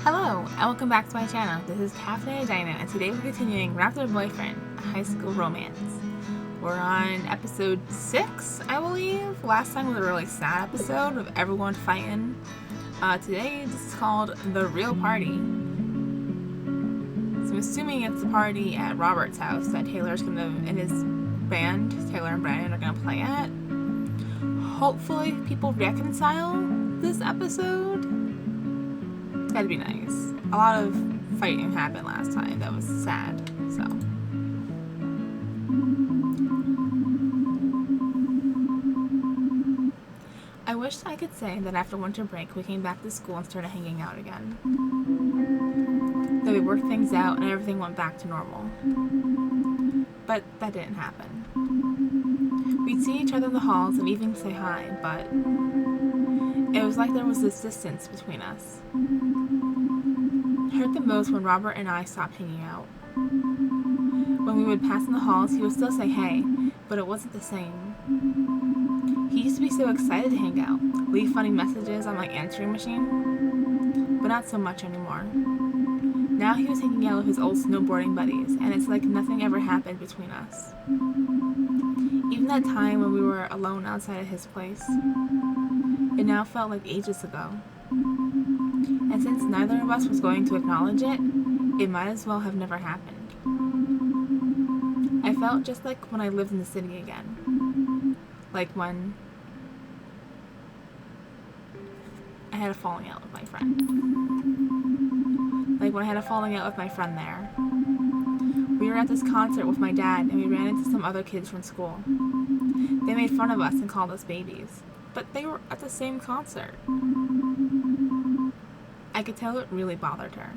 Hello, and welcome back to my channel. This is Cafe Dino, and today we're continuing Raptor Boyfriend, a high school romance. We're on episode 6, I believe. Last time was a really sad episode of everyone fighting. Today, this is called The Real Party. So I'm assuming it's the party at Robert's house that Taylor's and his band, Taylor and Brandon, are gonna play at. Hopefully people reconcile this episode. That'd be nice. A lot of fighting happened last time. That was sad. So. I wish I could say that after winter break we came back to school and started hanging out again. That we worked things out and everything went back to normal. But that didn't happen. We'd see each other in the halls and even say hi, but it was like there was this distance between us. It hurt the most when Robert and I stopped hanging out. When we would pass in the halls, he would still say hey, but it wasn't the same. He used to be so excited to hang out, leave funny messages on my answering machine, but not so much anymore. Now he was hanging out with his old snowboarding buddies, and it's like nothing ever happened between us. Even that time when we were alone outside of his place, it now felt like ages ago. And since neither of us was going to acknowledge it, it might as well have never happened. I felt just like when I lived in the city again. Like when I had a falling out with my friend. Like when I had a falling out with my friend there. We were at this concert with my dad and we ran into some other kids from school. They made fun of us and called us babies. But they were at the same concert. I could tell it really bothered her.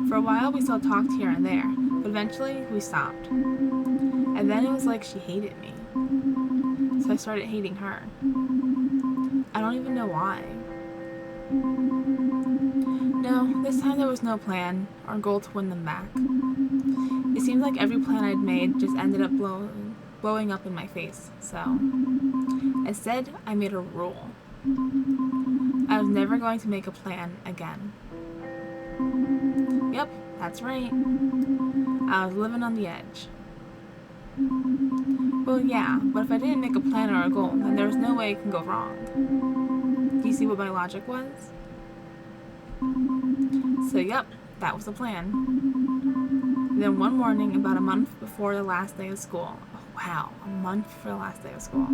For a while we still talked here and there, but eventually we stopped. And then it was like she hated me. So I started hating her. I don't even know why. No, this time there was no plan or goal to win them back. It seemed like every plan I'd made just ended up blowing up in my face, so instead I made a rule. I was never going to make a plan again. Yep, that's right. I was living on the edge. Well, yeah, but if I didn't make a plan or a goal, then there was no way it can go wrong. Do you see what my logic was? So, yep, that was the plan. Then one morning, about a month before the last day of school, wow, a month before the last day of school,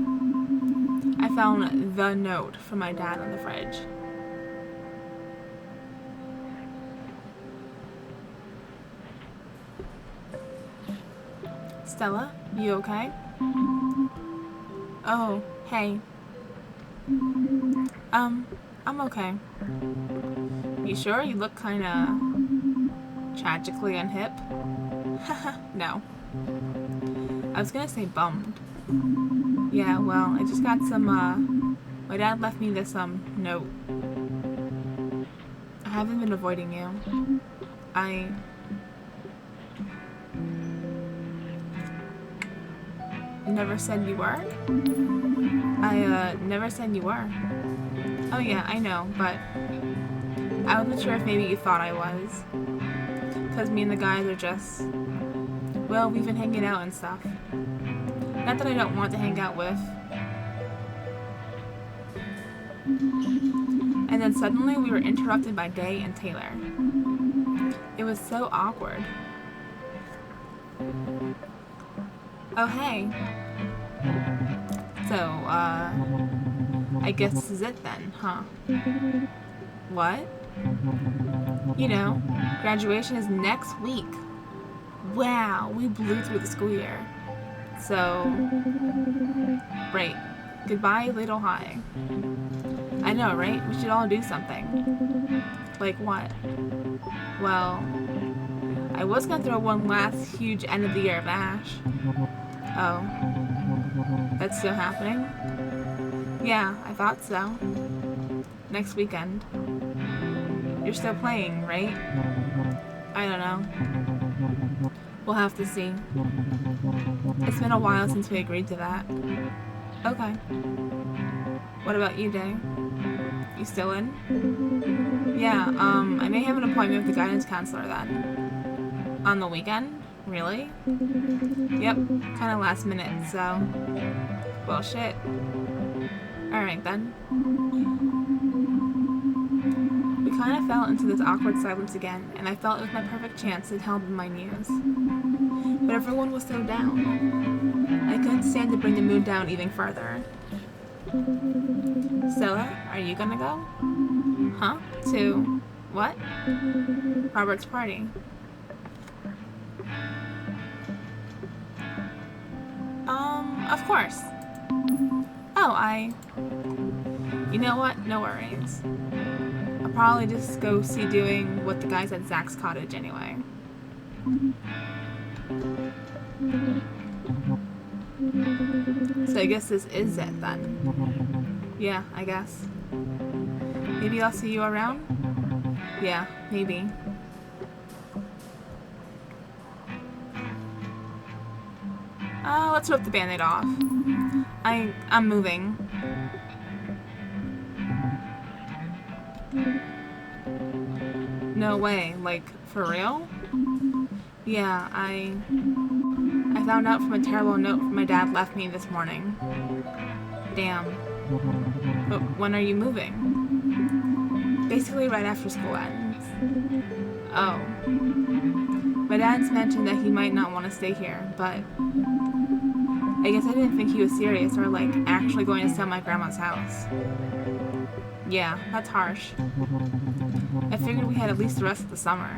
I found the note from my dad on the fridge. Stella, you okay? Oh, hey. I'm okay. You sure? You look kinda tragically unhip. No. I was gonna say bummed. Yeah, well, I just got some, my dad left me this, note. I haven't been avoiding you. I never said you were? I, never said you were. Oh yeah, I know, but I wasn't sure if maybe you thought I was. Because me and the guys are just, well, we've been hanging out and stuff. Not that I don't want to hang out with. And then suddenly we were interrupted by Day and Taylor. It was so awkward. Oh, hey. So, I guess this is it then, huh? What? You know, graduation is next week. Wow, we blew through the school year. So, right. Goodbye, Little High. I know, right? We should all do something. Like what? Well, I was gonna throw one last huge end of the year bash. Oh. That's still happening? Yeah, I thought so. Next weekend. You're still playing, right? I don't know. We'll have to see. It's been a while since we agreed to that. Okay. What about you, Day? You still in? Yeah, I may have an appointment with the guidance counselor then. On the weekend? Really? Yep, kinda last minute, so... Well, shit. Alright then. We kinda fell into this awkward silence again, and I felt it was my perfect chance to tell them my news. But everyone was so down. I couldn't stand to bring the mood down even further. Stella, are you gonna go? Huh? To... what? Robert's party. Of course. Oh, You know what? No worries. I'll probably just go see doing what the guys at Zach's cottage anyway. So I guess this is it then. Yeah, I guess. Maybe I'll see you around? Yeah, maybe. Let's rip the band-aid off. I'm moving. No way, like, for real? Yeah, I found out from a terrible note my dad left me this morning. Damn. But when are you moving? Basically right after school ends. Oh. My dad's mentioned that he might not want to stay here, but I guess I didn't think he was serious or, like, actually going to sell my grandma's house. Yeah, that's harsh. I figured we had at least the rest of the summer.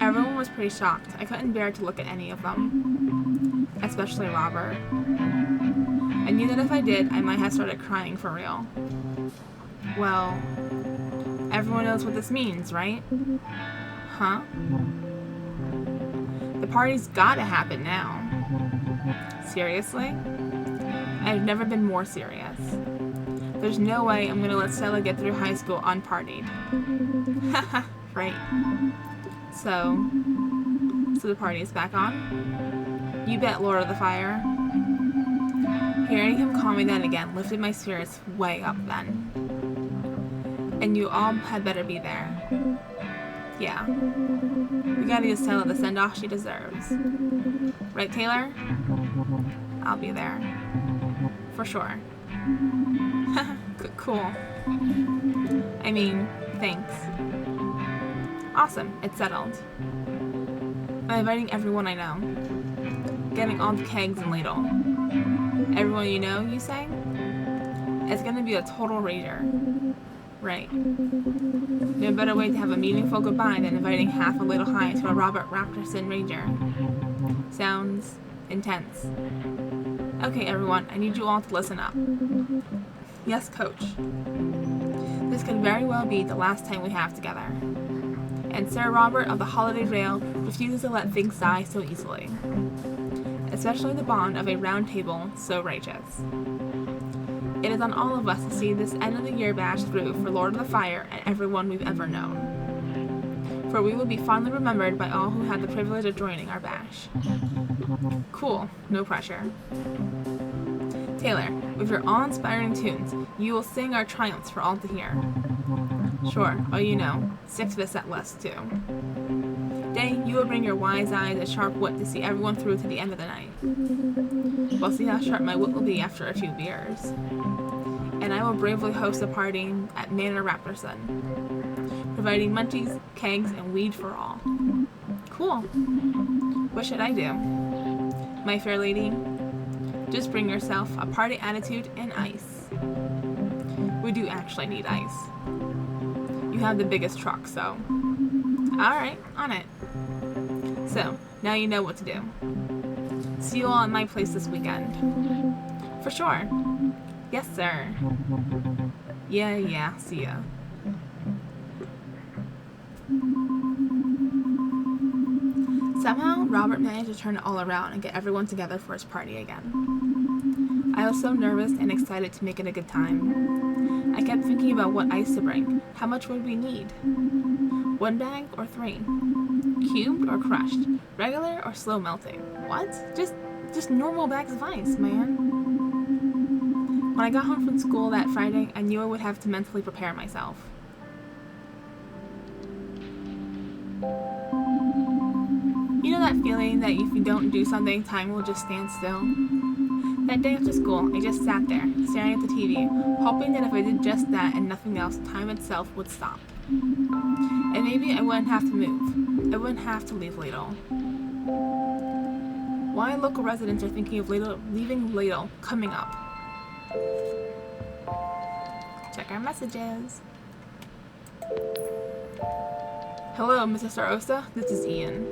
Everyone was pretty shocked. I couldn't bear to look at any of them. Especially Robert. I knew that if I did, I might have started crying for real. Well, everyone knows what this means, right? Huh? The party's gotta happen now. Seriously? I've never been more serious. There's no way I'm gonna let Stella get through high school unpartied. Haha, right. So the party is back on? You bet, Lord of the Fire. Hearing him call me that again lifted my spirits way up then. And you all had better be there. Yeah. We gotta give Stella the send-off she deserves. Right, Taylor? I'll be there. For sure. Cool. I mean, thanks. Awesome, it's settled. I'm inviting everyone I know. Getting all the kegs and ladle. Everyone you know, you say? It's gonna be a total rager. Right. No better way to have a meaningful goodbye than inviting half a little high to a Robert Raptorson rager. Sounds intense. Okay, everyone, I need you all to listen up. Yes, Coach. This could very well be the last time we have together. And Sir Robert of the Holiday Vale refuses to let things die so easily. Especially the bond of a round table so righteous. It is on all of us to see this end of the year bash through for Lord of the Fire and everyone we've ever known. For we will be fondly remembered by all who had the privilege of joining our bash. Cool, no pressure. Taylor, with your awe-inspiring tunes, you will sing our triumphs for all to hear. Sure, oh you know, stick to the set list too. Day, you will bring your wise eyes and sharp wit to see everyone through to the end of the night. We'll see how sharp my wit will be after a few beers. And I will bravely host a party at Manor Raptorson, providing munchies, kegs, and weed for all. Cool. What should I do? My fair lady, just bring yourself a party attitude and ice. We do actually need ice. You have the biggest truck, so... Alright, on it. So, now you know what to do. See you all at my place this weekend. For sure. Yes, sir. Yeah, see ya. Somehow, Robert managed to turn it all around and get everyone together for his party again. I was so nervous and excited to make it a good time. I kept thinking about what ice to bring. How much would we need? 1 bag or 3? Cubed or crushed? Regular or slow melting? What? Just normal bags of ice, man. When I got home from school that Friday, I knew I would have to mentally prepare myself. You know that feeling that if you don't do something, time will just stand still? That day after school, I just sat there, staring at the TV, hoping that if I did just that and nothing else, time itself would stop. And maybe I wouldn't have to move. I wouldn't have to leave Ladle. Why local residents are thinking of leaving Ladle coming up. Check our messages. Hello, Mrs. Starosta. This is Ian.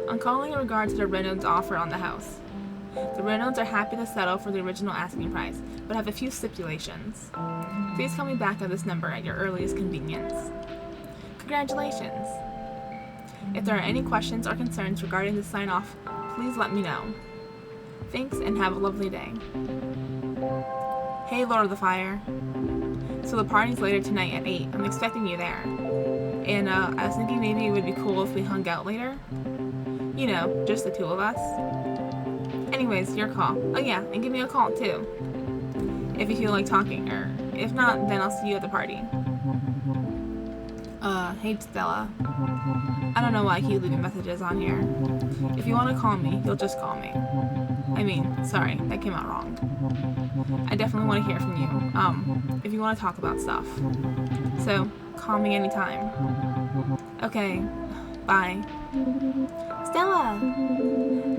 I'm calling in regard to the Reynolds offer on the house. The Reynolds are happy to settle for the original asking price, but have a few stipulations. Please call me back on this number at your earliest convenience. Congratulations! If there are any questions or concerns regarding the sign-off, please let me know. Thanks and have a lovely day. Hey, Lord of the Fire. So the party's later tonight at 8. I'm expecting you there. And I was thinking maybe it would be cool if we hung out later. You know, just the two of us. Anyways, your call. Oh yeah, and give me a call too. If you feel like talking, or if not, then I'll see you at the party. Hey Stella. I don't know why I keep leaving messages on here. If you want to call me, you'll just call me. I mean, sorry, that came out wrong. I definitely want to hear from you, if you want to talk about stuff. So, call me anytime. Okay, bye. Stella!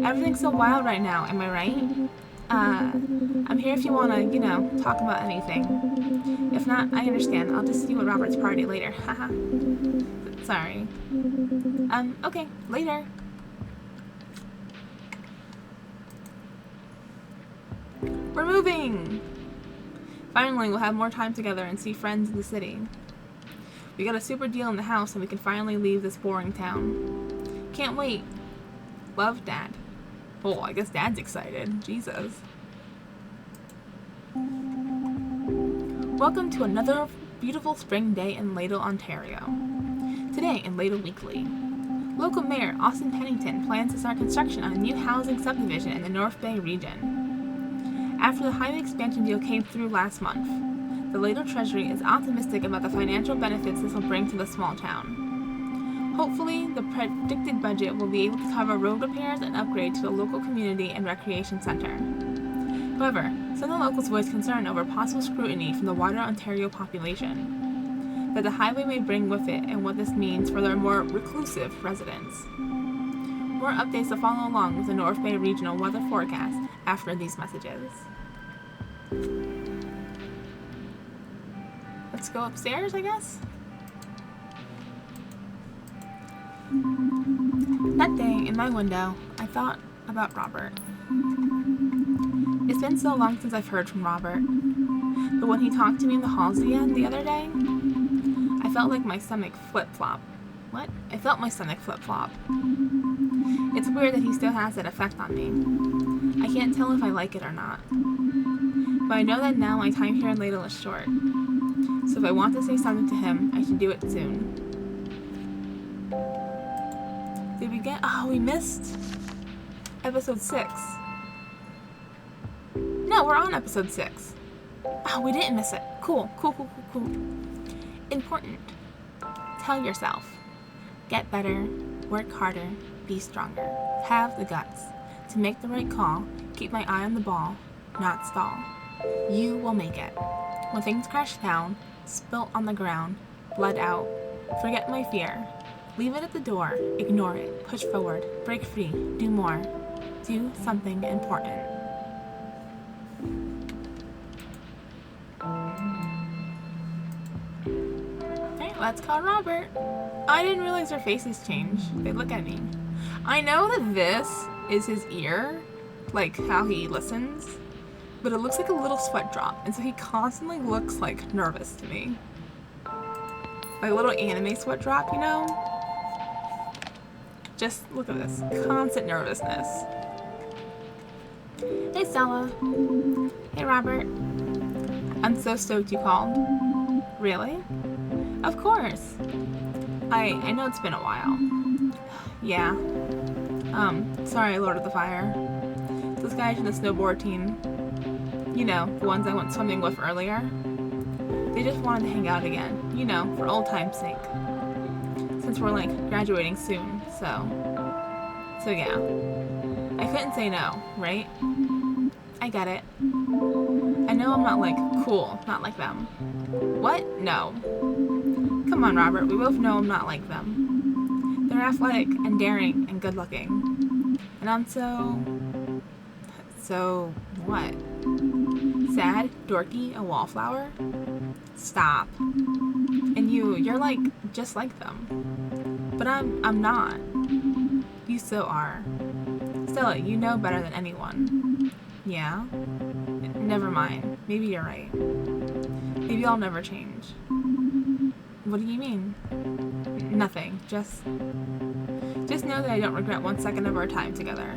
Everything's so wild right now, am I right? I'm here if you want to, you know, talk about anything. If not, I understand. I'll just see you at Robert's party later. Haha. Sorry. Okay, later. We're moving! Finally, we'll have more time together and see friends in the city. We got a super deal in the house and we can finally leave this boring town. Can't wait. Love, Dad. Oh, I guess Dad's excited. Jesus. Welcome to another beautiful spring day in Ladle, Ontario. Today in Ladle Weekly. Local Mayor Austin Pennington plans to start construction on a new housing subdivision in the North Bay region. After the highway expansion deal came through last month, the Ladle Treasury is optimistic about the financial benefits this will bring to the small town. Hopefully, the predicted budget will be able to cover road repairs and upgrades to the local community and recreation center. However, some of the locals voiced concern over possible scrutiny from the wider Ontario population, that the highway may bring with it and what this means for their more reclusive residents. More updates to follow along with the North Bay Regional Weather Forecast after these messages. Let's go upstairs, I guess? That day, in my window, I thought about Robert. It's been so long since I've heard from Robert, but when he talked to me in the halls again the other day, I felt like my stomach flip-flop. What? I felt my stomach flip-flop. It's weird that he still has that effect on me. I can't tell if I like it or not. But I know that now my time here in Ladle is short. So if I want to say something to him, I should do it soon. Did we get... Oh, we missed episode 6. No, we're on episode 6. Oh, we didn't miss it. Cool. Important. Tell yourself. Get better. Work harder. Be stronger. Have the guts. To make the right call. Keep my eye on the ball. Not stall. You will make it. When things crash down, spilt on the ground, blood out, forget my fear. Leave it at the door. Ignore it. Push forward. Break free. Do more. Do something important. Alright, let's call Robert. I didn't realize their faces change. They look at me. I know that this is his ear, like how he listens, but it looks like a little sweat drop, and so he constantly looks like nervous to me. Like a little anime sweat drop, you know? Just look at this. Constant nervousness. Hey, Stella. Hey, Robert. I'm so stoked you called. Really? Of course. I know it's been a while. Yeah. Sorry, Lord of the Fire. This guy's in the snowboard team. You know, the ones I went swimming with earlier. They just wanted to hang out again, you know, for old time's sake. Since we're like graduating soon, so yeah. I couldn't say no, right? I get it. I know I'm not like cool, not like them. What? No. Come on, Robert, we both know I'm not like them. They're athletic and daring and good looking. And I'm so what? Sad, dorky, a wallflower? Stop. And you're like just like them. But I'm not. You so are. Stella, you know better than anyone. Yeah? Never mind. Maybe you're right. Maybe I'll never change. What do you mean? Nothing. Just know that I don't regret 1 second of our time together.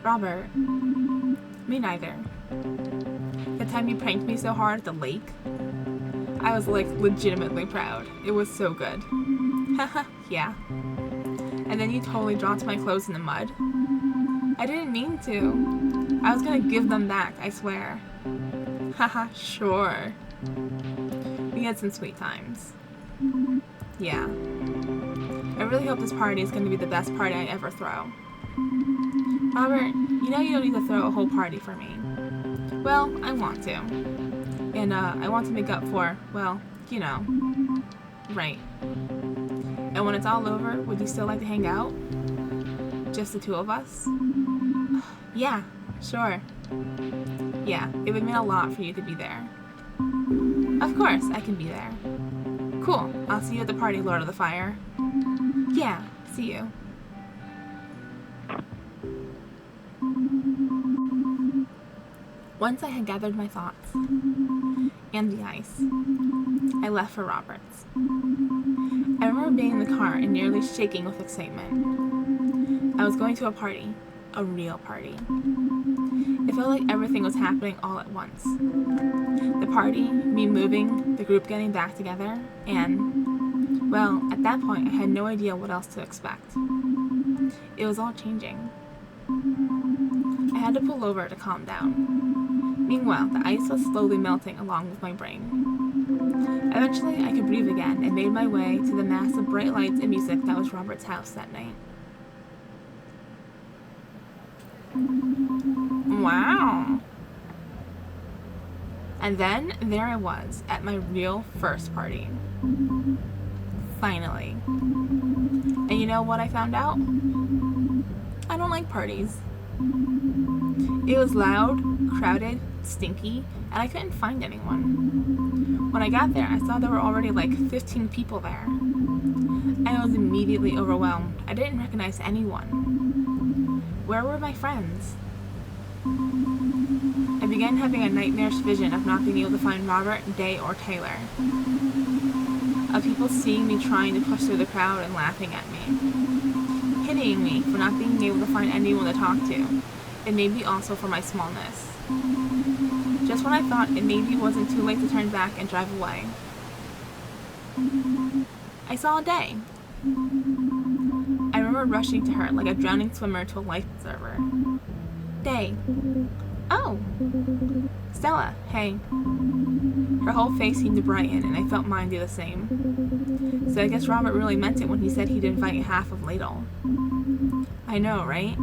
Robert. Me neither. The time you pranked me so hard at the lake, I was like legitimately proud. It was so good. Haha, yeah. And then you totally dropped my clothes in the mud. I didn't mean to. I was gonna give them back, I swear. Haha, sure. We had some sweet times. Yeah. I really hope this party is gonna be the best party I ever throw. Robert, you know you don't need to throw a whole party for me. Well, I want to. And I want to make up for, well, you know. Right. And when it's all over, would you still like to hang out? Just the two of us? Yeah, sure. Yeah, it would mean a lot for you to be there. Of course, I can be there. Cool, I'll see you at the party, Lord of the Fire. Yeah, see you. Once I had gathered my thoughts and the ice, I left for Robert's. I remember being in the car and nearly shaking with excitement. I was going to a party, a real party. It felt like everything was happening all at once. The party, me moving, the group getting back together, and, well, at that point I had no idea what else to expect. It was all changing. I had to pull over to calm down. Meanwhile, the ice was slowly melting along with my brain. Eventually, I could breathe again and made my way to the mass of bright lights and music that was Robert's house that night. Wow! And then there I was at my real first party. Finally. And you know what I found out? I don't like parties. It was loud, crowded, stinky, and I couldn't find anyone. When I got there, I saw there were already like 15 people there. I was immediately overwhelmed. I didn't recognize anyone. Where were my friends? I began having a nightmarish vision of not being able to find Robert, Day, or Taylor. Of people seeing me trying to push through the crowd and laughing at me. Pitying me for not being able to find anyone to talk to, and maybe also for my smallness. Just when I thought it maybe wasn't too late to turn back and drive away, I saw Day. I remember rushing to her like a drowning swimmer to a life preserver. Day. Oh! Stella, hey. Her whole face seemed to brighten, and I felt mine do the same. So I guess Robert really meant it when he said he'd invite half of Ladle. I know, right?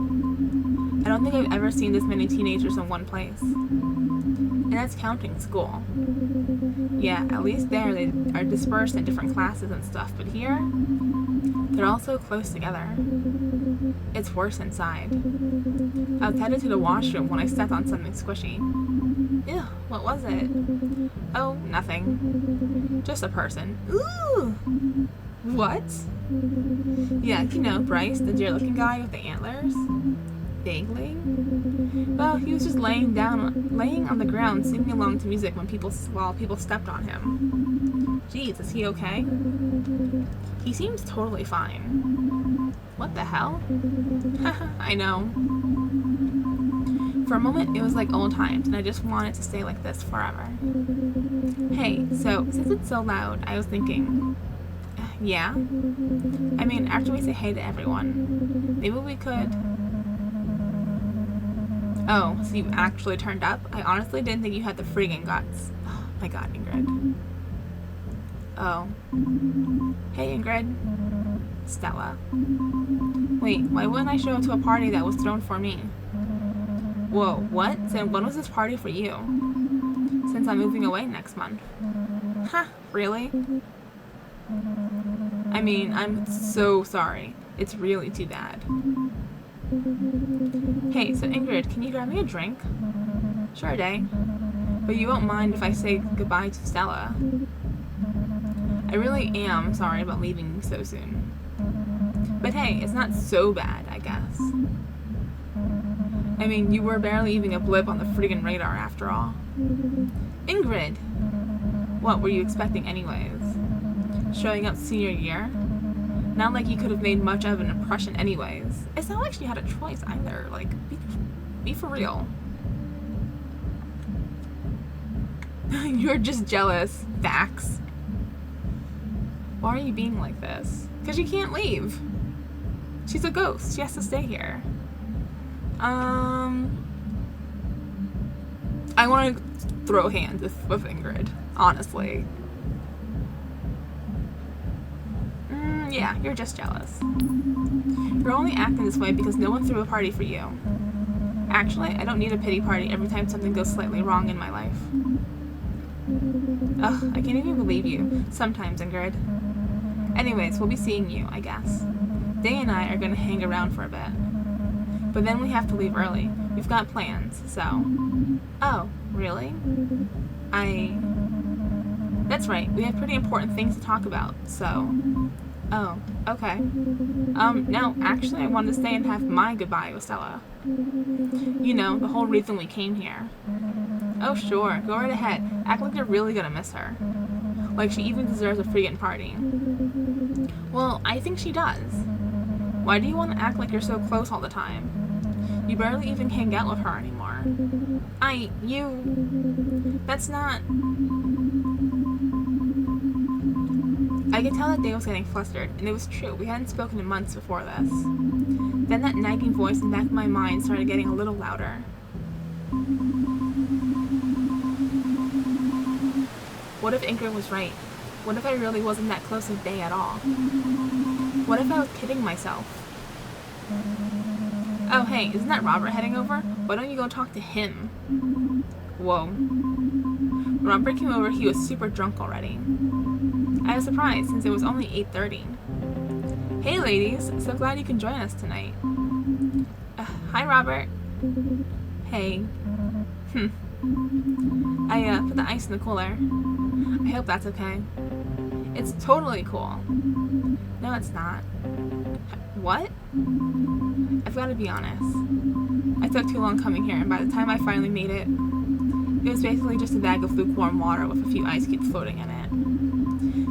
I don't think I've ever seen this many teenagers in one place. And that's counting school. Yeah, at least there they are dispersed in different classes and stuff, but here, they're all so close together. It's worse inside. I was headed to the washroom when I stepped on something squishy. Ew, what was it? Oh, nothing. Just a person. Ooh! What? Yeah, you know, Bryce, the deer-looking guy with the antlers? Vaguely? Well, he was just laying on the ground, singing along to music while people stepped on him. Jeez, is he okay? He seems totally fine. What the hell? I know. For a moment, it was like old times, and I just wanted to stay like this forever. Hey, so, since it's so loud, I was thinking, yeah? I mean, after we say hey to everyone, maybe we could... Oh, so you actually turned up? I honestly didn't think you had the friggin' guts. Oh my god, Ingrid. Oh. Hey, Ingrid. Stella. Wait, why wouldn't I show up to a party that was thrown for me? Whoa, what? So when was this party for you? Since I'm moving away next month. Huh, really? I mean, I'm so sorry. It's really too bad. Hey, so Ingrid, can you grab me a drink? Sure, Day. But you won't mind if I say goodbye to Stella. I really am sorry about leaving so soon. But hey, it's not so bad, I guess. I mean, you were barely even a blip on the friggin' radar after all. Ingrid! What were you expecting anyways? Showing up senior year? Not like you could have made much of an impression anyways. It's not like she had a choice either. Like, be for real. You're just jealous. Facts. Why are you being like this? Because you can't leave. She's a ghost. She has to stay here. I want to throw hands with Ingrid, honestly. Yeah, you're just jealous. You're only acting this way because no one threw a party for you. Actually, I don't need a pity party every time something goes slightly wrong in my life. Ugh, I can't even believe you. Sometimes, Ingrid. Anyways, we'll be seeing you, I guess. Day and I are going to hang around for a bit. But then we have to leave early. We've got plans, so... Oh, really? That's right, we have pretty important things to talk about, so... Oh, okay. No, actually I wanted to stay and have my goodbye with Stella. You know, the whole reason we came here. Oh sure, go right ahead. Act like you're really gonna miss her. Like she even deserves a friggin' party. Well, I think she does. Why do you want to act like you're so close all the time? You barely even hang out with her anymore. That's not... I could tell that Day was getting flustered, and it was true, we hadn't spoken in months before this. Then that nagging voice in the back of my mind started getting a little louder. What if Ingrid was right? What if I really wasn't that close with Day at all? What if I was kidding myself? Oh hey, isn't that Robert heading over? Why don't you go talk to him? Whoa. When Robert came over, he was super drunk already. I was surprised, since it was only 8:30. Hey ladies, so glad you can join us tonight. Hi Robert. Hey. I put the ice in the cooler. I hope that's okay. It's totally cool. No, it's not. What? I've got to be honest. I took too long coming here, and by the time I finally made it, it was basically just a bag of lukewarm water with a few ice cubes floating in it.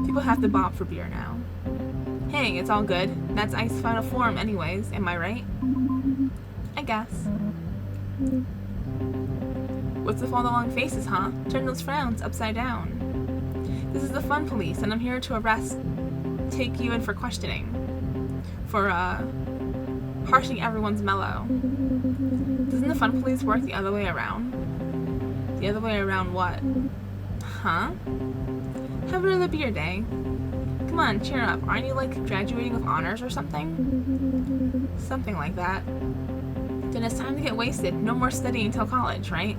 People have to bob for beer now. Hey, it's all good. That's ice's final form anyways, am I right? I guess. What's with all the long faces, huh? Turn those frowns upside down. This is the fun police, and I'm here to take you in for questioning. For, harshing everyone's mellow. Doesn't the fun police work the other way around? The other way around what? Huh? Have another beer, Day. Come on, cheer up. Aren't you, like, graduating with honors or something? Something like that. Then it's time to get wasted. No more studying till college, right?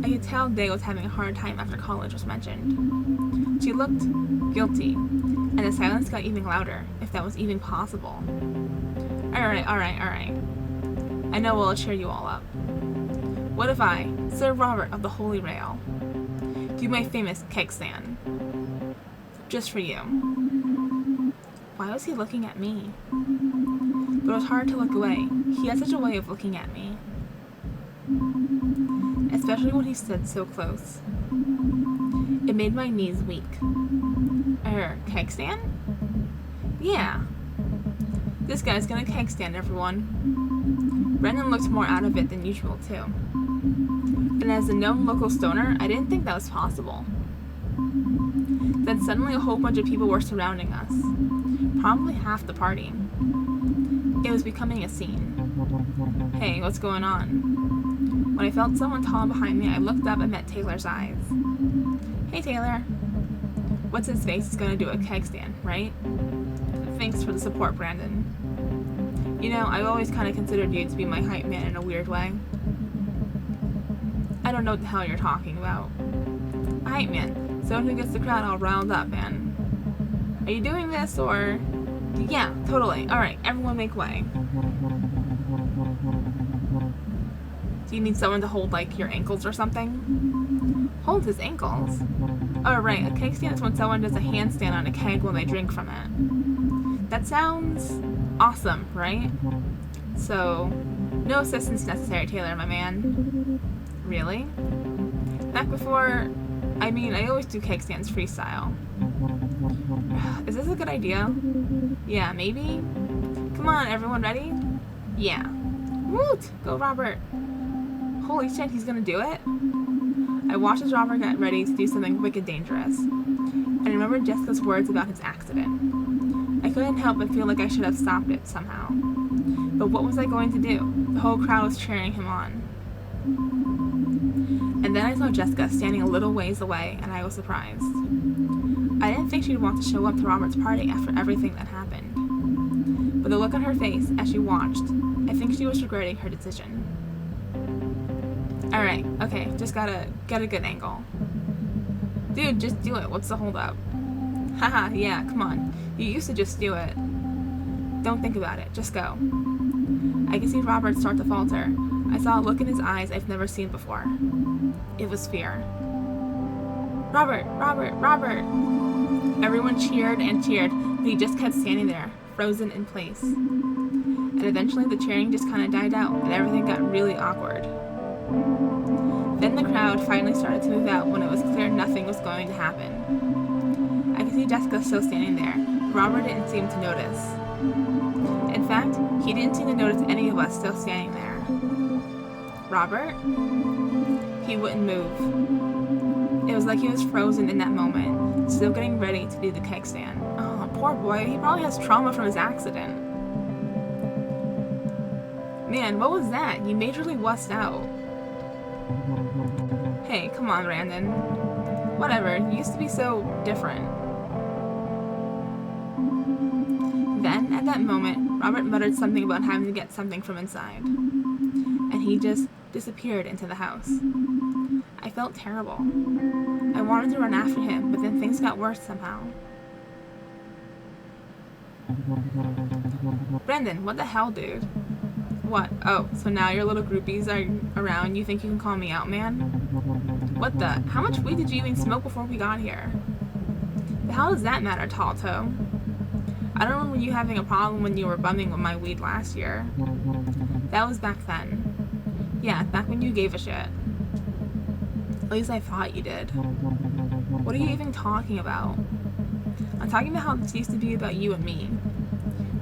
I could tell Day was having a hard time after college was mentioned. She looked guilty, and the silence got even louder, if that was even possible. Alright. I know we'll cheer you all up. What if I, Sir Robert of the Holy Rail, do my famous keg stand? Just for you. Why was he looking at me? But it was hard to look away. He had such a way of looking at me. Especially when he stood so close. It made my knees weak. Keg stand? Yeah. This guy's gonna keg stand, everyone. Brendan looked more out of it than usual, too. And as a known local stoner, I didn't think that was possible. Then suddenly a whole bunch of people were surrounding us. Probably half the party. It was becoming a scene. Hey, what's going on? When I felt someone tall behind me, I looked up and met Taylor's eyes. Hey, Taylor. What's his face is gonna do a keg stand, right? Thanks for the support, Brandon. You know, I've always kind of considered you to be my hype man in a weird way. I don't know what the hell you're talking about. A hype man, someone who gets the crowd all riled up, man. Are you doing this, or... Yeah, totally. Alright, everyone make way. Do you need someone to hold, like, your ankles or something? Hold his ankles? Oh, right, a keg stand is when someone does a handstand on a keg when they drink from it. That sounds awesome, right? So, no assistance necessary, Taylor, my man. Really? Back before... I always do keg stands freestyle. Is this a good idea? Yeah, maybe? Come on, everyone ready? Yeah. Woot! Go, Robert. Holy shit, he's gonna do it? I watched as Robert got ready to do something wicked dangerous. And I remembered Jessica's words about his accident. I couldn't help but feel like I should have stopped it somehow. But what was I going to do? The whole crowd was cheering him on. And then I saw Jessica standing a little ways away, and I was surprised. I didn't think she'd want to show up to Robert's party after everything that happened. But the look on her face as she watched, I think she was regretting her decision. Alright, okay, just gotta get a good angle. Dude, just do it, what's the holdup? Haha, yeah, come on. You used to just do it. Don't think about it, just go. I could see Robert start to falter. I saw a look in his eyes I've never seen before. It was fear. Robert! Robert! Robert! Everyone cheered and cheered, but he just kept standing there, frozen in place. And eventually the cheering just kind of died out, and everything got really awkward. Then the crowd finally started to move out when it was clear nothing was going to happen. I could see Jessica still standing there, but Robert didn't seem to notice. In fact, he didn't seem to notice any of us still standing there. Robert? He wouldn't move. It was like he was frozen in that moment, still getting ready to do the keg stand. Oh, poor boy, he probably has trauma from his accident. Man, what was that? You majorly wussed out. Hey, come on, Brandon. Whatever, you used to be so different. Then, at that moment, Robert muttered something about having to get something from inside. And he just disappeared into the house. I felt terrible. I wanted to run after him, but then things got worse somehow. Brandon, what the hell, dude? What? Oh, so now your little groupies are around, you think you can call me out, man? What the? How much weed did you even smoke before we got here? The hell does that matter, tall toe? I don't remember you having a problem when you were bumming with my weed last year. That was back then. Yeah, back when you gave a shit. At least I thought you did. What are you even talking about? I'm talking about how this used to be about you and me.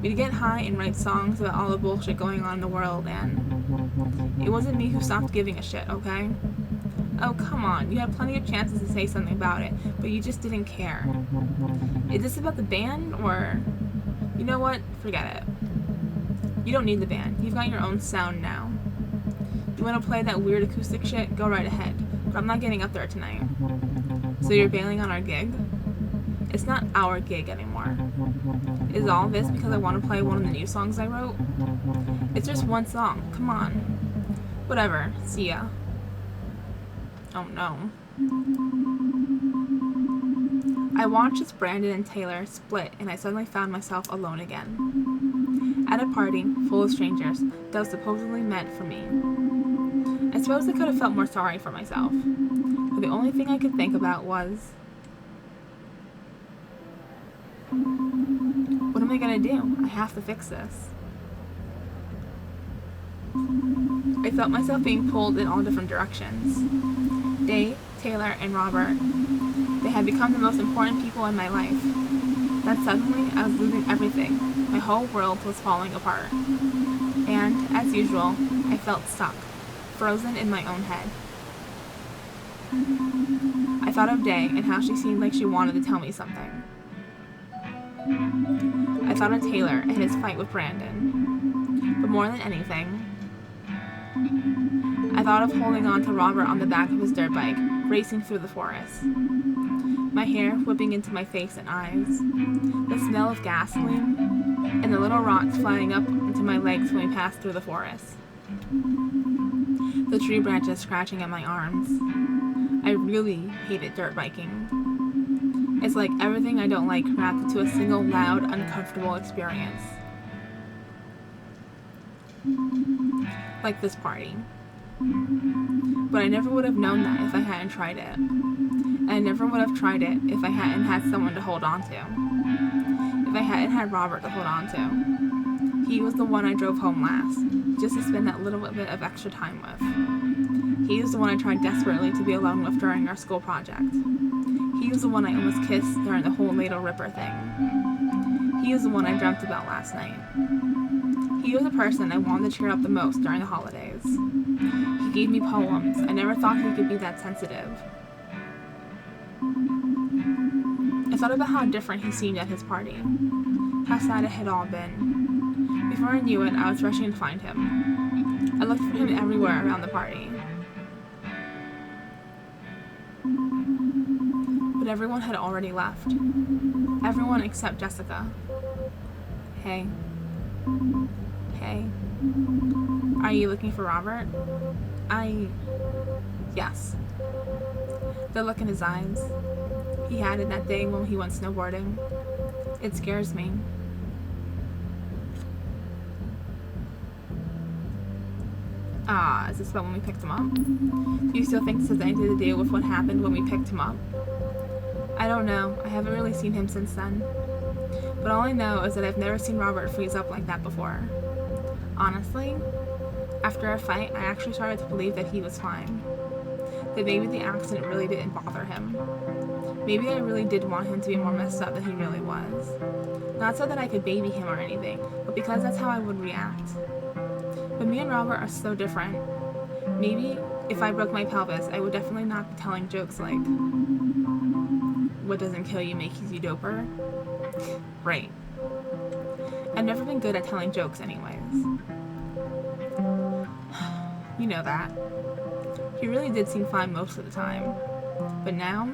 We'd get high and write songs about all the bullshit going on in the world, and it wasn't me who stopped giving a shit, okay? Oh, come on, you had plenty of chances to say something about it, but you just didn't care. Is this about the band, or... You know what? Forget it. You don't need the band. You've got your own sound now. You want to play that weird acoustic shit? Go right ahead. But I'm not getting up there tonight. So you're bailing on our gig? It's not our gig anymore. Is all this because I want to play one of the new songs I wrote? It's just one song. Come on. Whatever. See ya. Oh no. I watched as Brandon and Taylor split, and I suddenly found myself alone again. At a party full of strangers that was supposedly meant for me. I suppose I could have felt more sorry for myself, but the only thing I could think about was, what am I gonna do? I have to fix this. I felt myself being pulled in all different directions. Dave, Taylor, and Robert. They had become the most important people in my life. Then suddenly, I was losing everything. My whole world was falling apart. And, as usual, I felt stuck, frozen in my own head. I thought of Day and how she seemed like she wanted to tell me something. I thought of Taylor and his fight with Brandon. But more than anything, I thought of holding on to Robert on the back of his dirt bike, racing through the forest. My hair whipping into my face and eyes, the smell of gasoline, and the little rocks flying up into my legs when we passed through the forest. The tree branches scratching at my arms. I really hated dirt biking. It's like everything I don't like wrapped into a single loud, uncomfortable experience. Like this party. But I never would have known that if I hadn't tried it. And I never would have tried it if I hadn't had someone to hold on to. If I hadn't had Robert to hold on to. He was the one I drove home last, just to spend that little bit of extra time with. He was the one I tried desperately to be alone with during our school project. He was the one I almost kissed during the whole Ladle Ripper thing. He was the one I dreamt about last night. He was the person I wanted to cheer up the most during the holidays. He gave me poems. I never thought he could be that sensitive. I thought about how different he seemed at his party. How sad it had all been. Before I knew it, I was rushing to find him. I looked for him everywhere around the party. But everyone had already left. Everyone except Jessica. Hey. Hey. Are you looking for Robert? Yes. The look in his eyes. He had it that day when he went snowboarding. It scares me. Is this about when we picked him up? Do you still think this has anything to do with what happened when we picked him up? I don't know. I haven't really seen him since then. But all I know is that I've never seen Robert freeze up like that before. Honestly, after our fight, I actually started to believe that he was fine. That maybe the accident really didn't bother him. Maybe I really did want him to be more messed up than he really was. Not so that I could baby him or anything, but because that's how I would react. But me and Robert are so different. Maybe if I broke my pelvis, I would definitely not be telling jokes like, what doesn't kill you makes you doper. Right. I've never been good at telling jokes anyways. You know that. He really did seem fine most of the time. But now,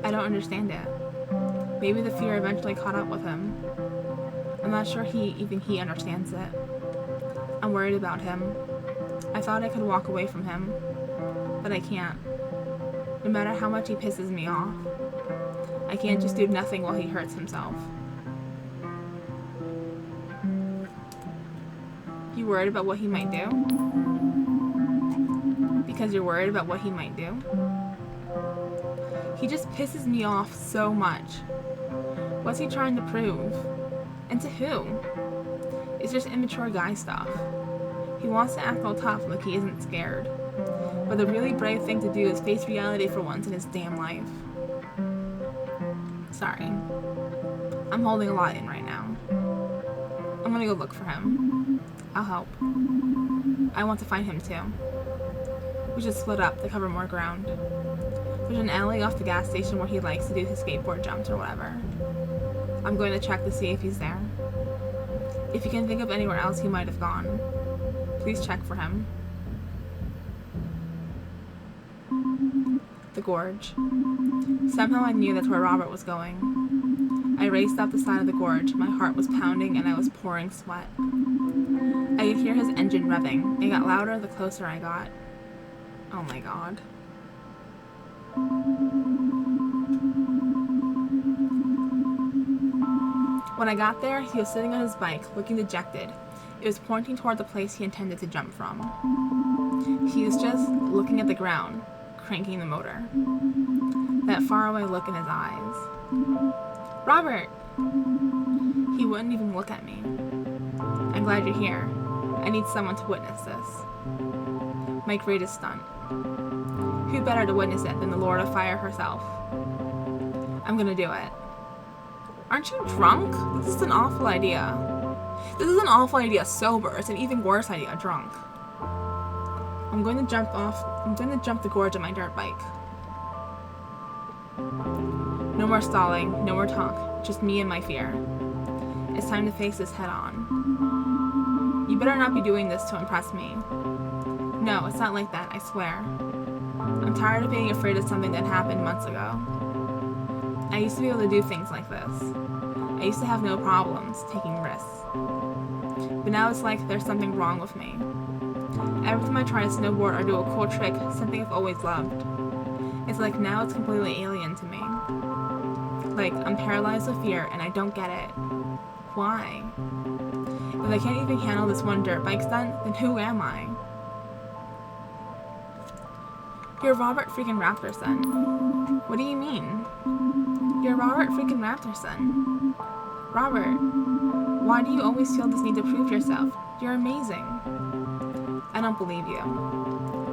I don't understand it. Maybe the fear eventually caught up with him. I'm not sure even he understands it. I'm worried about him. I thought I could walk away from him, but I can't. No matter how much he pisses me off, I can't just do nothing while he hurts himself. You worried about what he might do? Because you're worried about what he might do? He just pisses me off so much. What's he trying to prove? And to who? It's just immature guy stuff. He wants to act all tough like he isn't scared. But the really brave thing to do is face reality for once in his damn life. Sorry. I'm holding a lot in right now. I'm gonna go look for him. I'll help. I want to find him too. We should split up to cover more ground. There's an alley off the gas station where he likes to do his skateboard jumps or whatever. I'm going to check to see if he's there. If you can think of anywhere else he might have gone, please check for him. The gorge. Somehow I knew that's where Robert was going. I raced up the side of the gorge. My heart was pounding and I was pouring sweat. I could hear his engine revving. It got louder the closer I got. Oh my god. When I got there, he was sitting on his bike, looking dejected. It was pointing toward the place he intended to jump from. He was just looking at the ground, cranking the motor. That faraway look in his eyes. Robert! He wouldn't even look at me. I'm glad you're here. I need someone to witness this. My greatest stunt. Who better to witness it than the Lord of Fire herself? I'm gonna do it. Aren't you drunk? This is an awful idea. This is an awful idea sober. It's an even worse idea drunk. I'm going to jump the gorge on my dirt bike. No more stalling, no more talk. Just me and my fear. It's time to face this head on. You better not be doing this to impress me. No, it's not like that, I swear. I'm tired of being afraid of something that happened months ago. I used to be able to do things like this. I used to have no problems taking risks. But now it's like there's something wrong with me. Every time I try to snowboard or do a cool trick, something I've always loved, it's like now it's completely alien to me. Like, I'm paralyzed with fear and I don't get it. Why? If I can't even handle this one dirt bike stunt, then who am I? You're Robert freaking Raptorson. What do you mean? You're Robert freaking Raptorson. Robert, why do you always feel this need to prove yourself? You're amazing. I don't believe you.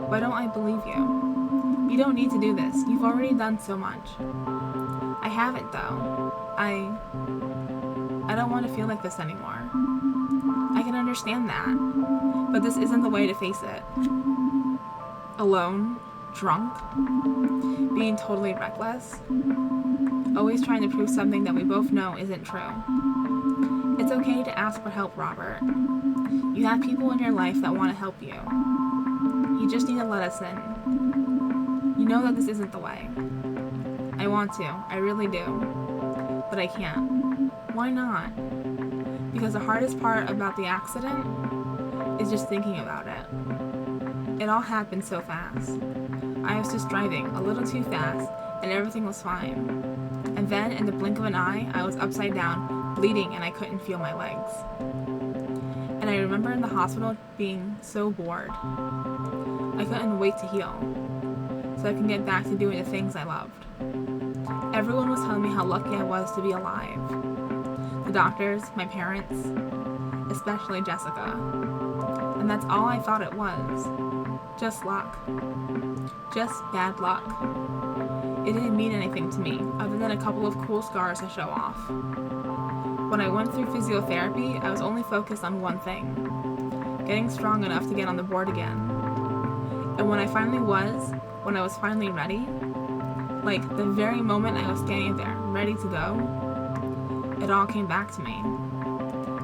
Why don't I believe you? You don't need to do this. You've already done so much. I haven't, though. I don't want to feel like this anymore. I can understand that, but this isn't the way to face it. Alone, drunk, being totally reckless, always trying to prove something that we both know isn't true. It's okay to ask for help, Robert. You have people in your life that want to help you. You just need to let us in. You know that this isn't the way. I want to, I really do, but I can't. Why not? Because the hardest part about the accident is just thinking about it. It all happened so fast. I was just driving a little too fast and everything was fine. And then in the blink of an eye, I was upside down, bleeding, and I couldn't feel my legs. And I remember in the hospital being so bored. I couldn't wait to heal, so I can get back to doing the things I loved. Everyone was telling me how lucky I was to be alive. The doctors, my parents, especially Jessica. And that's all I thought it was. Just luck. Just bad luck. It didn't mean anything to me, other than a couple of cool scars to show off. When I went through physiotherapy, I was only focused on one thing: getting strong enough to get on the board again. And when I was finally ready, like the very moment I was standing there, ready to go, it all came back to me.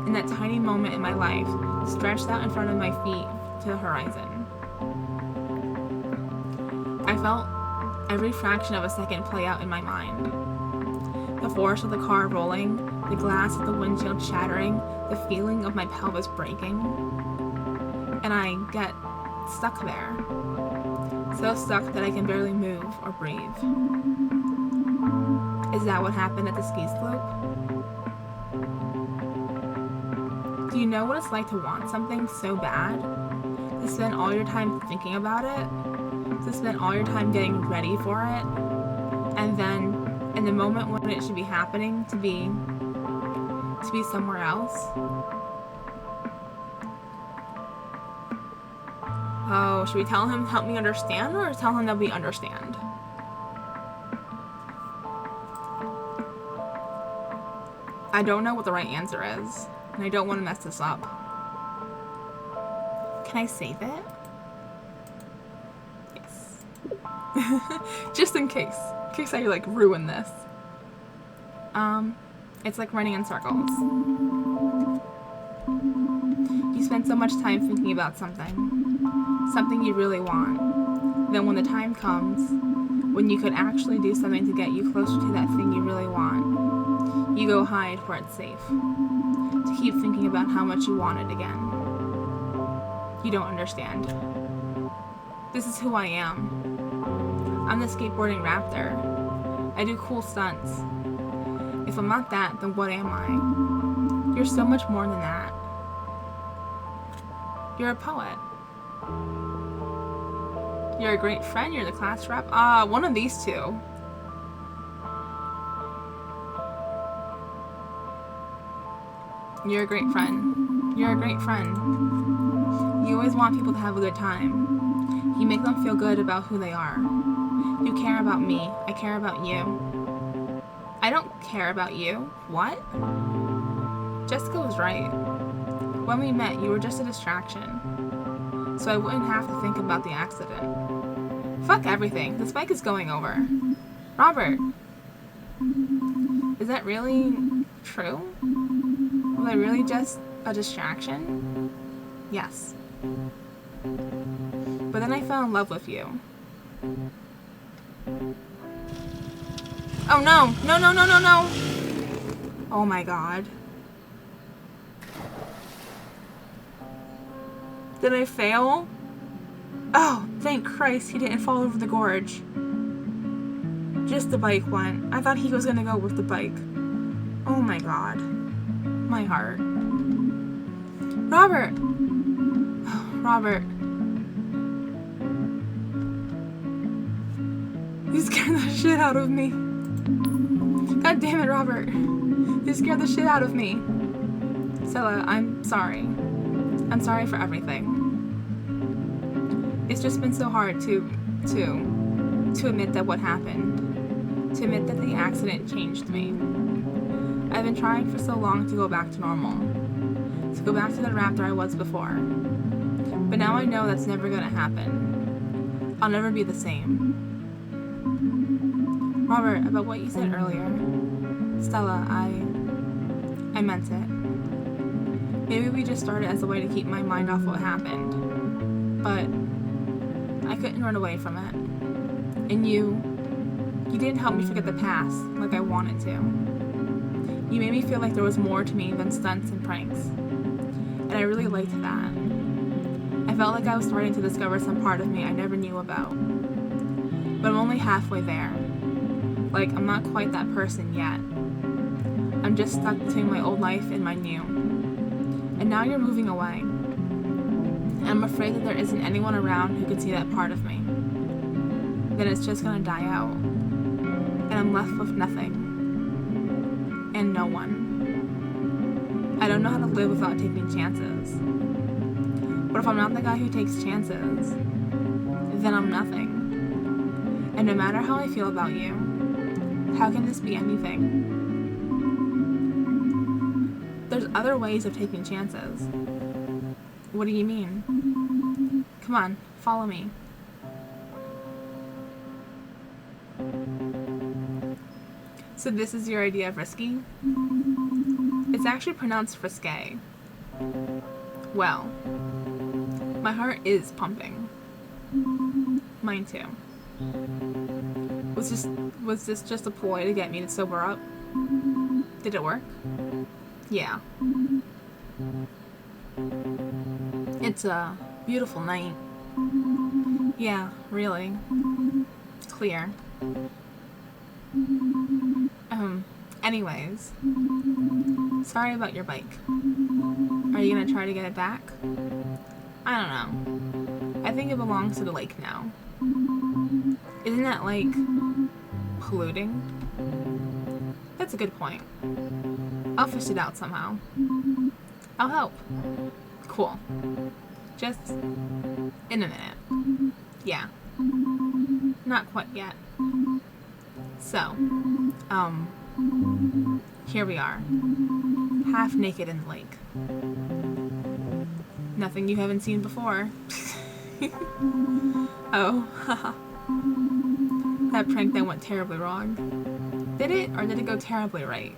And that tiny moment in my life stretched out in front of my feet to the horizon. I felt every fraction of a second play out in my mind. The force of the car rolling, the glass of the windshield shattering, the feeling of my pelvis breaking. And I get stuck there. So stuck that I can barely move or breathe. Is that what happened at the ski slope? Do you know what it's like to want something so bad? To spend all your time thinking about it? To spend all your time getting ready for it? And then, in the moment when it should be happening, to be somewhere else? Oh, should we tell him help me understand, or tell him that we understand? I don't know what the right answer is, and I don't want to mess this up. Can I save it? Yes. Just in case I like ruin this. It's like running in circles. You spend so much time thinking about something you really want. Then when the time comes, when you could actually do something to get you closer to that thing you really want, you go hide where it's safe. To keep thinking about how much you want it again. You don't understand. This is who I am. I'm the skateboarding Raptor. I do cool stunts. If I'm not that, then what am I? You're so much more than that. You're a poet. You're a great friend, you're the class rep. One of these two. You're a great friend. You're a great friend. You always want people to have a good time. You make them feel good about who they are. You care about me. I care about you. I don't care about you. What? Jessica was right. When we met, you were just a distraction. So I wouldn't have to think about the accident. Fuck everything. This bike is going over. Robert. Is that really true? Was I really just a distraction? Yes. But then I fell in love with you. Oh no! No, no, no, no, no! Oh my god. Did I fail? Oh, thank Christ he didn't fall over the gorge. Just the bike went. I thought he was gonna go with the bike. Oh my god. My heart. Robert! Oh, Robert. You scared the shit out of me. God damn it, Robert. You scared the shit out of me. Stella, I'm sorry. I'm sorry for everything. It's just been so hard to admit that what happened. To admit that the accident changed me. I've been trying for so long to go back to normal. To go back to the Raptor I was before. But now I know that's never gonna happen. I'll never be the same. Robert, about what you said earlier. Stella, I meant it. Maybe we just started as a way to keep my mind off what happened. But I couldn't run away from it. And you didn't help me forget the past like I wanted to. You made me feel like there was more to me than stunts and pranks. And I really liked that. I felt like I was starting to discover some part of me I never knew about. But I'm only halfway there. Like, I'm not quite that person yet. I'm just stuck between my old life and my new. And now you're moving away. And I'm afraid that there isn't anyone around who could see that part of me. Then it's just gonna die out. And I'm left with nothing. And no one. I don't know how to live without taking chances. But if I'm not the guy who takes chances, then I'm nothing. And no matter how I feel about you, how can this be anything? There's other ways of taking chances. What do you mean? Come on, follow me. So this is your idea of risky? It's actually pronounced frisque. Well, my heart is pumping. Mine too. Was this just a ploy to get me to sober up? Did it work? Yeah. It's a beautiful night. Yeah, really. Clear. Anyways. Sorry about your bike. Are you gonna try to get it back? I don't know. I think it belongs to the lake now. Isn't that, like, polluting? That's a good point. I'll fish it out somehow. I'll help. Cool. Just in a minute. Yeah. Not quite yet. So, here we are. Half naked in the lake. Nothing you haven't seen before. Oh, haha. That prank that went terribly wrong. Did it, or did it go terribly right?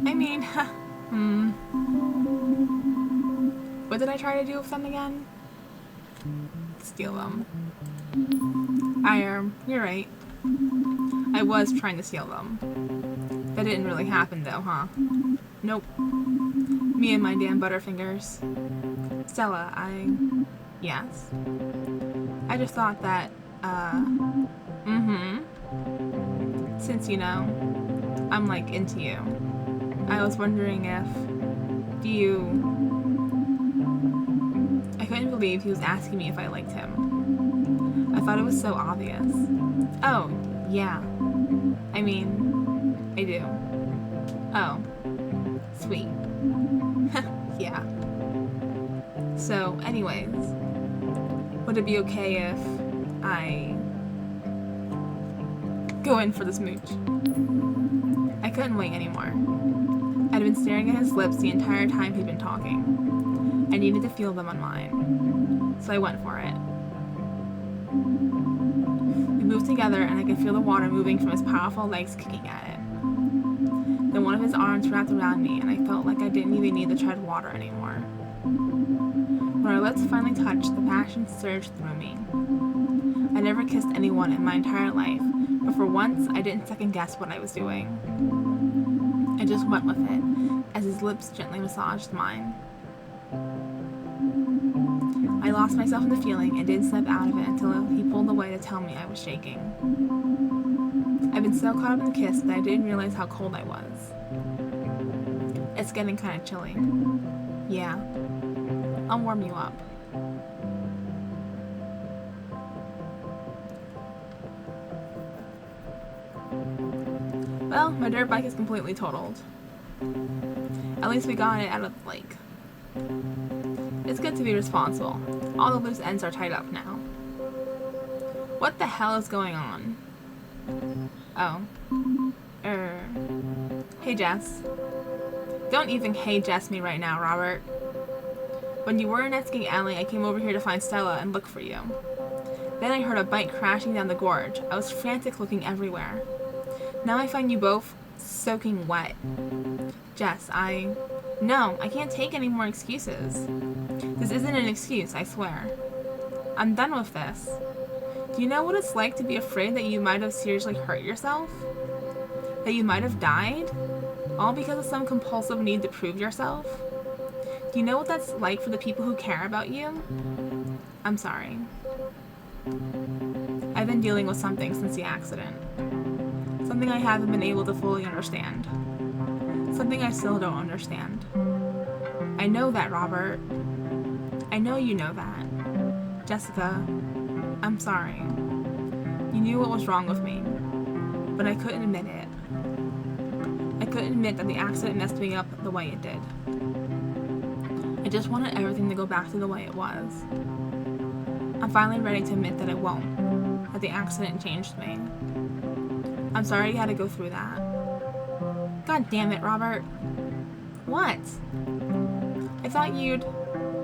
I mean, What did I try to do with them again? Steal them. You're right. I was trying to steal them. That didn't really happen though, huh? Nope. Me and my damn butterfingers. Stella, yes? I just thought that, since, you know, I'm, like, into you. I was wondering if, I couldn't believe he was asking me if I liked him. I thought it was so obvious. Oh, yeah. I mean, I do. Oh. Sweet. Yeah. So, anyways, would it be okay if I go in for the smooch? I couldn't wait anymore. I'd been staring at his lips the entire time he'd been talking. I needed to feel them on mine. So I went for it. We moved together and I could feel the water moving from his powerful legs kicking at it. Then one of his arms wrapped around me and I felt like I didn't even need to tread water anymore. When our lips finally touched, the passion surged through me. I never kissed anyone in my entire life, but for once, I didn't second guess what I was doing. I just went with it, as his lips gently massaged mine. I lost myself in the feeling and didn't snap out of it until he pulled away to tell me I was shaking. I've been so caught up in the kiss that I didn't realize how cold I was. It's getting kind of chilly. Yeah. I'll warm you up. Well, my dirt bike is completely totaled. At least we got it out of the lake. It's good to be responsible. All the loose ends are tied up now. What the hell is going on? Oh. Hey, Jess. Don't even hey Jess me right now, Robert. When you were in Etsking Alley, I came over here to find Stella and look for you. Then I heard a bike crashing down the gorge. I was frantic looking everywhere. Now I find you both soaking wet. Jess, No, I can't take any more excuses. This isn't an excuse, I swear. I'm done with this. Do you know what it's like to be afraid that you might have seriously hurt yourself? That you might have died? All because of some compulsive need to prove yourself? Do you know what that's like for the people who care about you? I'm sorry. I've been dealing with something since the accident. Something I haven't been able to fully understand. Something I still don't understand. I know that, Robert. I know you know that. Jessica, I'm sorry. You knew what was wrong with me, but I couldn't admit it. I couldn't admit that the accident messed me up the way it did. I just wanted everything to go back to the way it was. I'm finally ready to admit that it won't, that the accident changed me. I'm sorry you had to go through that. God damn it, Robert. What? I thought you'd...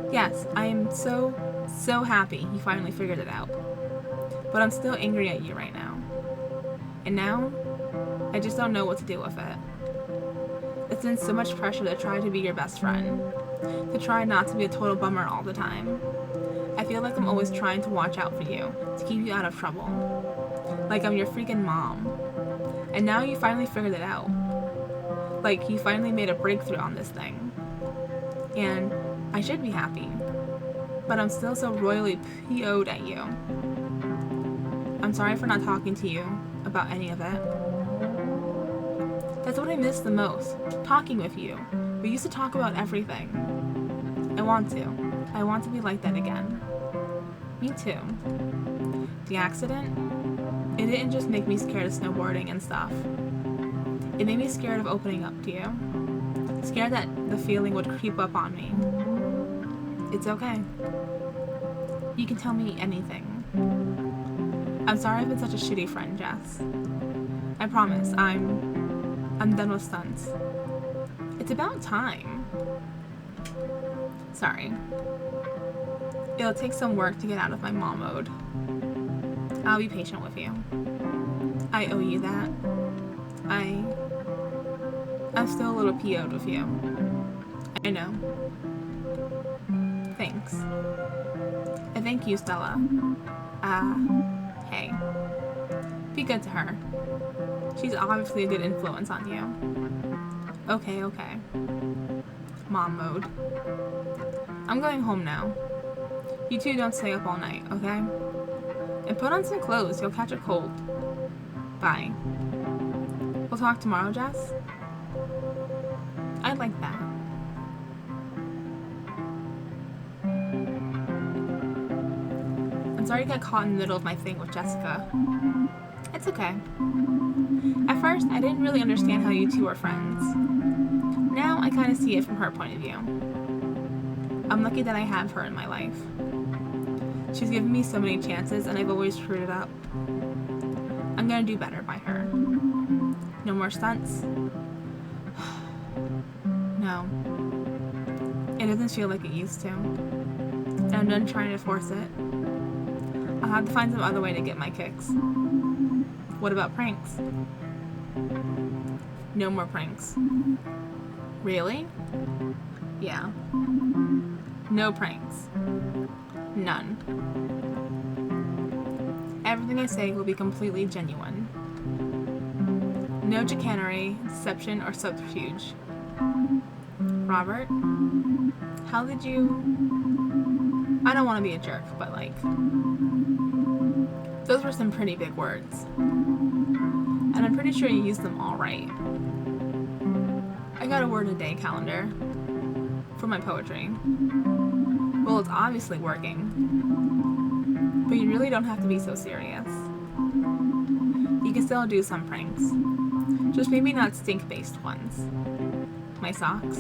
Yes, I am so happy you finally figured it out. But I'm still angry at you right now. And now, I just don't know what to do with it. It's been so much pressure to try to be your best friend. To try not to be a total bummer all the time. I feel like I'm always trying to watch out for you, to keep you out of trouble. Like I'm your freaking mom. And now you finally figured it out. Like you finally made a breakthrough on this thing. And I should be happy. But I'm still so royally PO'd at you. I'm sorry for not talking to you about any of it. That's what I miss the most. Talking with you. We used to talk about everything. I want to be like that again. Me too. The accident? It didn't just make me scared of snowboarding and stuff. It made me scared of opening up to you. Scared that the feeling would creep up on me. It's okay. You can tell me anything. I'm sorry I've been such a shitty friend, Jess. I promise, I'm done with stunts. It's about time. Sorry. It'll take some work to get out of my mom mode. I'll be patient with you. I owe you that. I'm still a little PO'd with you. I know. Thanks. And thank you, Stella. Hey. Be good to her. She's obviously a good influence on you. Okay. Mom mode. I'm going home now. You two don't stay up all night, okay? And put on some clothes, you'll catch a cold. Bye. We'll talk tomorrow, Jess? I'd like that. I'm sorry to get caught in the middle of my thing with Jessica. It's okay. At first, I didn't really understand how you two were friends. Now, I kind of see it from her point of view. I'm lucky that I have her in my life. She's given me so many chances, and I've always screwed it up. I'm gonna do better by her. No more stunts. No. It doesn't feel like it used to. And I'm done trying to force it. I'll have to find some other way to get my kicks. What about pranks? No more pranks. Really? Yeah. No pranks. None. Everything I say will be completely genuine. No chicanery, deception, or subterfuge. Robert, how did you... I don't want to be a jerk, but like... those were some pretty big words. And I'm pretty sure you used them all right. I got a word a day calendar for my poetry. Well, it's obviously working. But you really don't have to be so serious. You can still do some pranks. Just maybe not stink-based ones. My socks.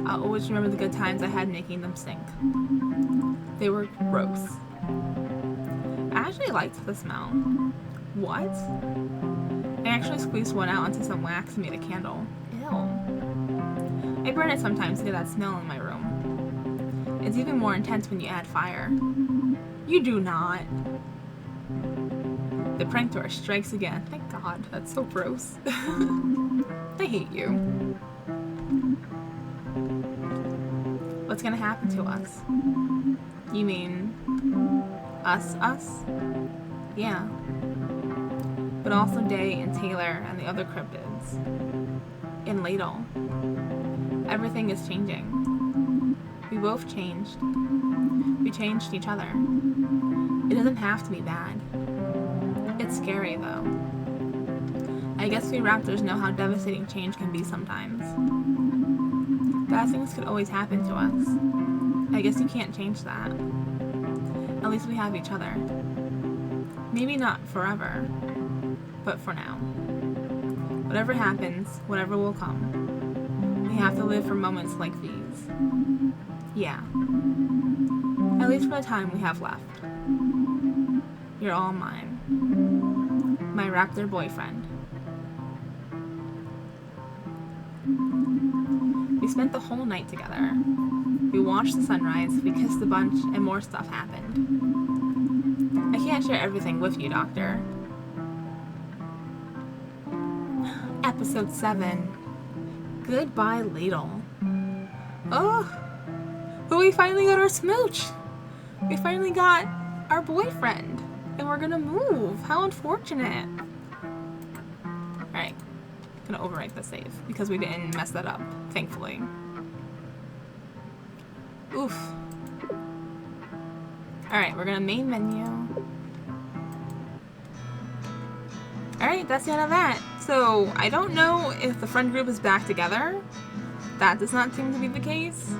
I'll always remember the good times I had making them stink. They were gross. I actually liked the smell. What? I actually squeezed one out onto some wax and made a candle. Ew. I burn it sometimes to get that smell in my room. It's even more intense when you add fire. You do not. The prank door strikes again. Thank God, that's so gross. I hate you. What's gonna happen to us? You mean us? Yeah. But also Day and Taylor and the other cryptids. And Ladle. Everything is changing. We both changed. We changed each other. It doesn't have to be bad. It's scary though. I guess we Raptors know how devastating change can be sometimes. Bad things could always happen to us. I guess you can't change that. At least we have each other. Maybe not forever, but for now. Whatever happens, whatever will come, we have to live for moments like these. Yeah. At least for the time we have left. You're all mine. My Raptor boyfriend. We spent the whole night together. We watched the sunrise, we kissed a bunch, and more stuff happened. I can't share everything with you, Doctor. Episode 7. Goodbye, Ladle. Oh, but we finally got our smooch. We finally got our boyfriend. And we're gonna move. How unfortunate. Alright. Gonna overwrite the save because we didn't mess that up, thankfully. Oof. Alright, we're gonna main menu. Alright, that's the end of that. So, I don't know if the friend group is back together. That does not seem to be the case.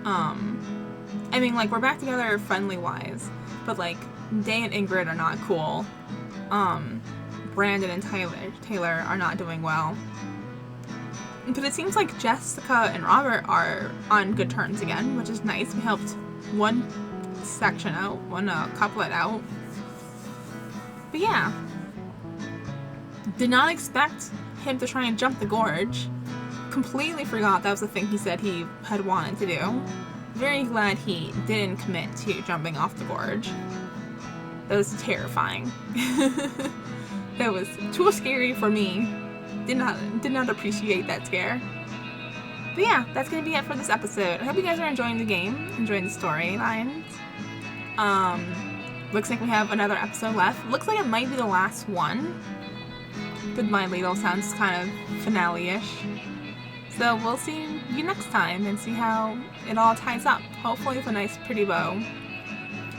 I mean, like, we're back together friendly-wise. But, like, Day and Ingrid are not cool. Brandon and Taylor are not doing well. But it seems like Jessica and Robert are on good terms again, which is nice. We helped one section out, one couplet out. But yeah. Did not expect him to try and jump the gorge. Completely forgot that was the thing he said he had wanted to do. Very glad he didn't commit to jumping off the gorge. That was terrifying. That was too scary for me. Did not appreciate that scare. But yeah, that's gonna be it for this episode. I hope you guys are enjoying the game, enjoying the storylines. Looks like we have another episode left. Looks like it might be the last one. Goodbye, Ladle sounds kind of finale-ish. So we'll see you next time and see how it all ties up. Hopefully with a nice pretty bow.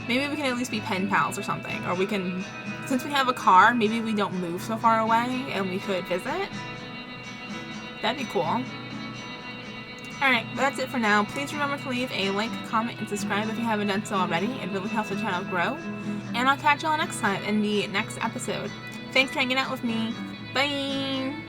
Maybe we can at least be pen pals or something. Or we can, since we have a car, maybe we don't move so far away and we could visit. That'd be cool. Alright, that's it for now. Please remember to leave a like, comment, and subscribe if you haven't done so already. It really helps the channel grow. And I'll catch y'all next time in the next episode. Thanks for hanging out with me. Bye!